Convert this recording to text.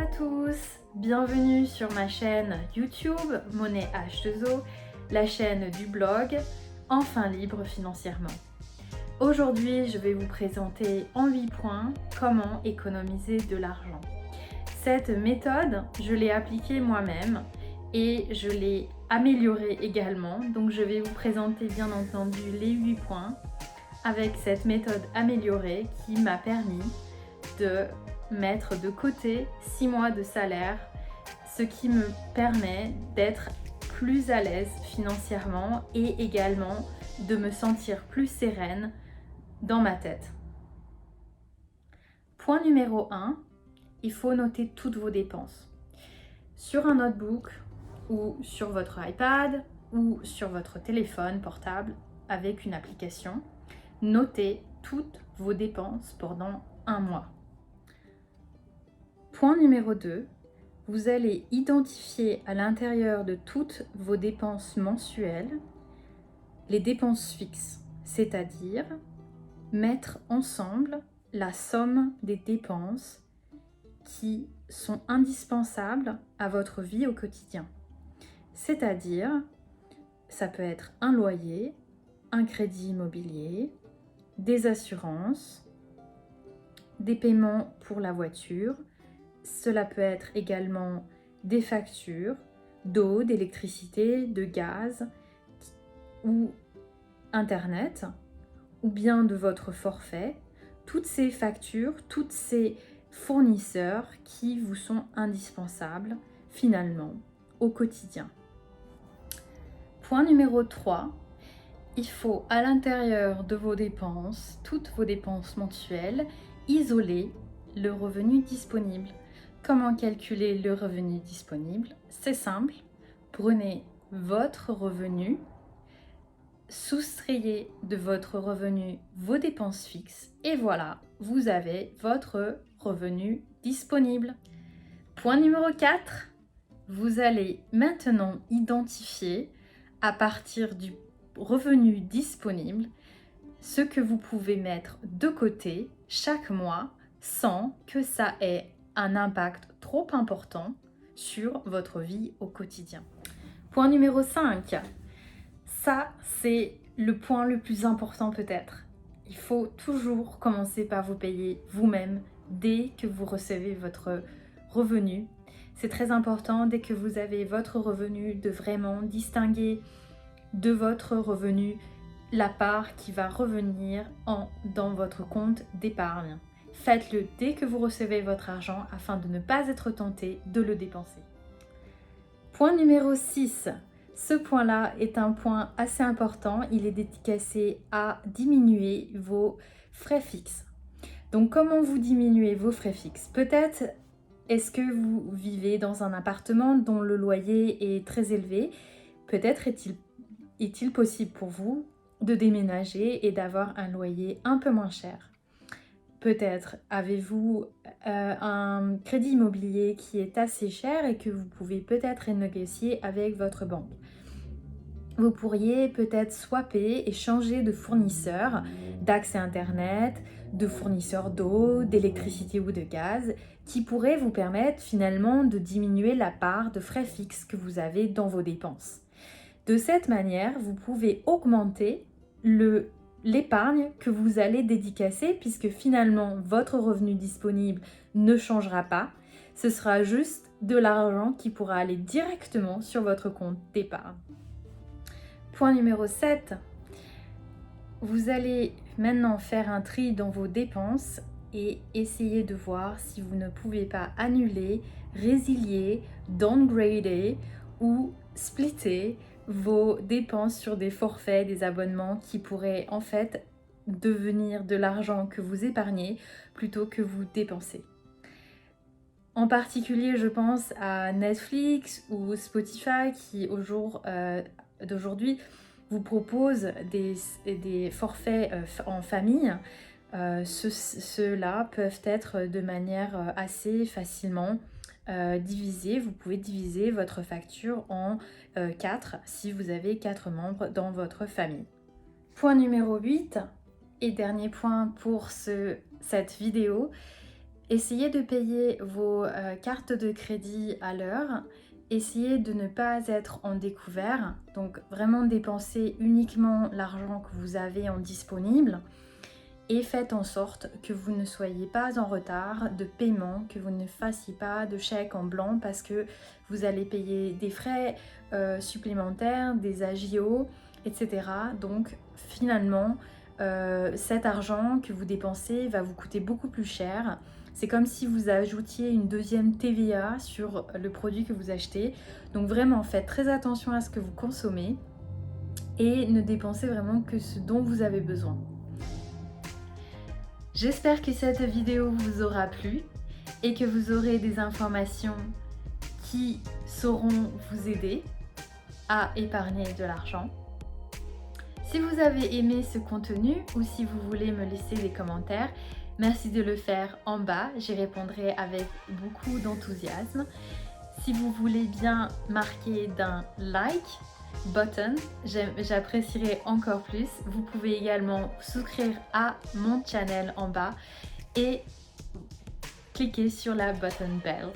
à tous, bienvenue sur ma chaîne YouTube Monnaie H2O, la chaîne du blog Enfin libre financièrement. Aujourd'hui, je vais vous présenter en 8 points comment économiser de l'argent. Cette méthode, je l'ai appliquée moi-même et je l'ai améliorée également. Donc je vais vous présenter bien entendu les 8 points avec cette méthode améliorée qui m'a permis de mettre de côté 6 mois de salaire, ce qui me permet d'être plus à l'aise financièrement et également de me sentir plus sereine dans ma tête. Point numéro 1, il faut noter toutes vos dépenses. Sur un notebook ou sur votre iPad ou sur votre téléphone portable avec une application, notez toutes vos dépenses pendant un mois. Point numéro 2, vous allez identifier à l'intérieur de toutes vos dépenses mensuelles les dépenses fixes, c'est-à-dire mettre ensemble la somme des dépenses qui sont indispensables à votre vie au quotidien. C'est-à-dire, ça peut être un loyer, un crédit immobilier, des assurances, des paiements pour la voiture. Cela peut être également des factures d'eau, d'électricité, de gaz ou internet, ou bien de votre forfait. Toutes ces factures, tous ces fournisseurs qui vous sont indispensables finalement au quotidien. Point numéro 3, il faut à l'intérieur de vos dépenses, toutes vos dépenses mensuelles, isoler le revenu disponible. Comment calculer le revenu disponible? C'est simple, prenez votre revenu, soustrayez de votre revenu vos dépenses fixes et voilà, vous avez votre revenu disponible. Point numéro 4, vous allez maintenant identifier à partir du revenu disponible ce que vous pouvez mettre de côté chaque mois sans que ça ait un impact trop important sur votre vie au quotidien. Point numéro 5, ça c'est le point le plus important peut-être. Il faut toujours commencer par vous payer vous-même dès que vous recevez votre revenu. C'est très important dès que vous avez votre revenu de vraiment distinguer de votre revenu la part qui va revenir dans votre compte d'épargne. Faites-le dès que vous recevez votre argent afin de ne pas être tenté de le dépenser. Point numéro 6. Ce point-là est un point assez important. Il est dédicacé à diminuer vos frais fixes. Donc comment vous diminuez vos frais fixes? Peut-être est-ce que vous vivez dans un appartement dont le loyer est très élevé? Peut-être est-il possible pour vous de déménager et d'avoir un loyer un peu moins cher? Peut-être avez-vous un crédit immobilier qui est assez cher et que vous pouvez peut-être négocier avec votre banque. Vous pourriez peut-être swapper et changer de fournisseur d'accès Internet, de fournisseur d'eau, d'électricité ou de gaz, qui pourrait vous permettre finalement de diminuer la part de frais fixes que vous avez dans vos dépenses. De cette manière, vous pouvez augmenter l'épargne que vous allez dédicacer puisque finalement votre revenu disponible ne changera pas. Ce sera juste de l'argent qui pourra aller directement sur votre compte d'épargne. Point numéro 7. Vous allez maintenant faire un tri dans vos dépenses et essayer de voir si vous ne pouvez pas annuler, résilier, downgrader ou splitter vos dépenses sur des forfaits, des abonnements qui pourraient en fait devenir de l'argent que vous épargnez plutôt que vous dépensez. En particulier, je pense à Netflix ou Spotify qui au jour d'aujourd'hui vous propose des forfaits en famille. Ceux-là peuvent être de manière assez facilement divisés. Vous pouvez diviser votre facture en 4 si vous avez 4 membres dans votre famille. Point numéro 8 et dernier point pour cette vidéo, Essayez de payer vos cartes de crédit à l'heure. Essayez de ne pas être en découvert, donc vraiment dépenser uniquement l'argent que vous avez en disponible et faites en sorte que vous ne soyez pas en retard de paiement, que vous ne fassiez pas de chèque en blanc parce que vous allez payer des frais supplémentaires, des agios, etc. Donc finalement, cet argent que vous dépensez va vous coûter beaucoup plus cher. C'est comme si vous ajoutiez une deuxième TVA sur le produit que vous achetez. Donc vraiment, faites très attention à ce que vous consommez et ne dépensez vraiment que ce dont vous avez besoin. J'espère que cette vidéo vous aura plu et que vous aurez des informations qui sauront vous aider à épargner de l'argent. Si vous avez aimé ce contenu ou si vous voulez me laisser des commentaires, merci de le faire en bas, j'y répondrai avec beaucoup d'enthousiasme. Si vous voulez bien marquer d'un like button, j'apprécierai encore plus. Vous pouvez également souscrire à mon channel en bas et cliquer sur la button bell.